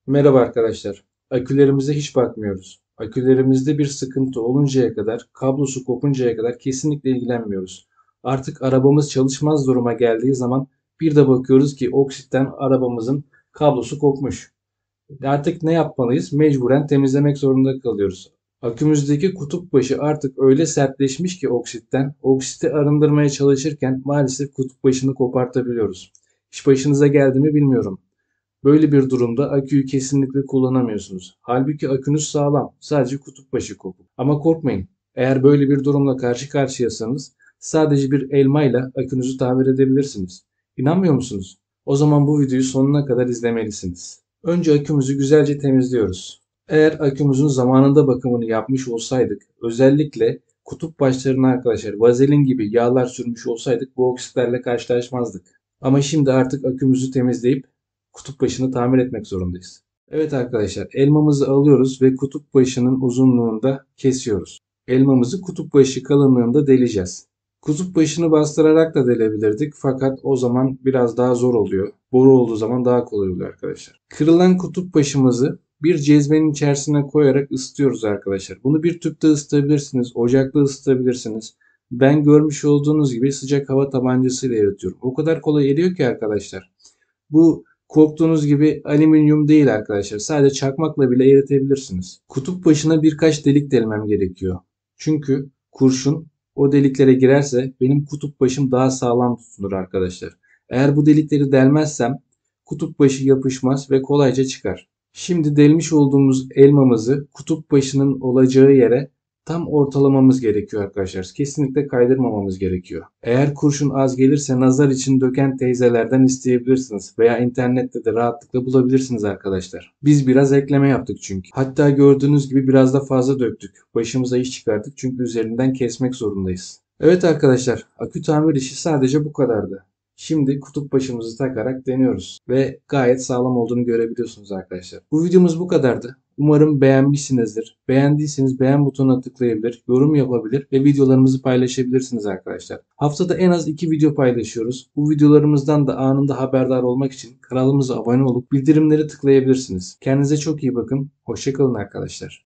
Merhaba arkadaşlar. Akülerimize hiç bakmıyoruz. Akülerimizde bir sıkıntı oluncaya kadar, kablosu kopuncaya kadar kesinlikle ilgilenmiyoruz. Artık arabamız çalışmaz duruma geldiği zaman bir de bakıyoruz ki oksitten arabamızın kablosu kopmuş. Artık ne yapmalıyız? Mecburen temizlemek zorunda kalıyoruz. Akümüzdeki kutup başı artık öyle sertleşmiş ki oksitten, oksiti arındırmaya çalışırken maalesef kutup başını kopartabiliyoruz. Hiç başınıza geldi mi bilmiyorum. Böyle bir durumda aküyü kesinlikle kullanamıyorsunuz. Halbuki akünüz sağlam, sadece kutup başı kopuk. Ama korkmayın, eğer böyle bir durumla karşı karşıyasanız sadece bir elmayla akünüzü tamir edebilirsiniz. İnanmıyor musunuz? O zaman bu videoyu sonuna kadar izlemelisiniz. Önce akümüzü güzelce temizliyoruz. Eğer akümüzün zamanında bakımını yapmış olsaydık, özellikle kutup başlarına arkadaşlar vazelin gibi yağlar sürmüş olsaydık bu oksitlerle karşılaşmazdık. Ama şimdi artık akümüzü temizleyip kutup başını tamir etmek zorundayız. Evet arkadaşlar, elmamızı alıyoruz ve kutup başının uzunluğunda kesiyoruz. Elmamızı kutup başı kalınlığında deleceğiz. Kutup başını bastırarak da delebilirdik fakat o zaman biraz daha zor oluyor. Boru olduğu zaman daha kolay oluyor arkadaşlar. Kırılan kutup başımızı bir cezvenin içerisine koyarak ısıtıyoruz arkadaşlar. Bunu bir tüpte ısıtabilirsiniz, ocakta ısıtabilirsiniz. Ben görmüş olduğunuz gibi sıcak hava tabancasıyla eritiyorum. O kadar kolay eriyor ki arkadaşlar. Bu korktuğunuz gibi alüminyum değil arkadaşlar. Sadece çakmakla bile eritebilirsiniz. Kutup başına birkaç delik delmem gerekiyor. Çünkü kurşun o deliklere girerse benim kutup başım daha sağlam tutunur arkadaşlar. Eğer bu delikleri delmezsem kutup başı yapışmaz ve kolayca çıkar. Şimdi delmiş olduğumuz elmamızı kutup başının olacağı yere tam ortalamamız gerekiyor arkadaşlar. Kesinlikle kaydırmamamız gerekiyor. Eğer kurşun az gelirse nazar için döken teyzelerden isteyebilirsiniz veya internette de rahatlıkla bulabilirsiniz arkadaşlar. Biz biraz ekleme yaptık çünkü. Hatta gördüğünüz gibi biraz da fazla döktük. Başımıza iş çıkarttık çünkü üzerinden kesmek zorundayız. Evet arkadaşlar, akü tamir işi sadece bu kadardı. Şimdi kutup başımızı takarak deniyoruz ve gayet sağlam olduğunu görebiliyorsunuz arkadaşlar. Bu videomuz bu kadardı. Umarım beğenmişsinizdir. Beğendiyseniz beğen butonuna tıklayabilir, yorum yapabilir ve videolarımızı paylaşabilirsiniz arkadaşlar. Haftada en az 2 video paylaşıyoruz. Bu videolarımızdan da anında haberdar olmak için kanalımıza abone olup bildirimleri tıklayabilirsiniz. Kendinize çok iyi bakın. Hoşça kalın arkadaşlar.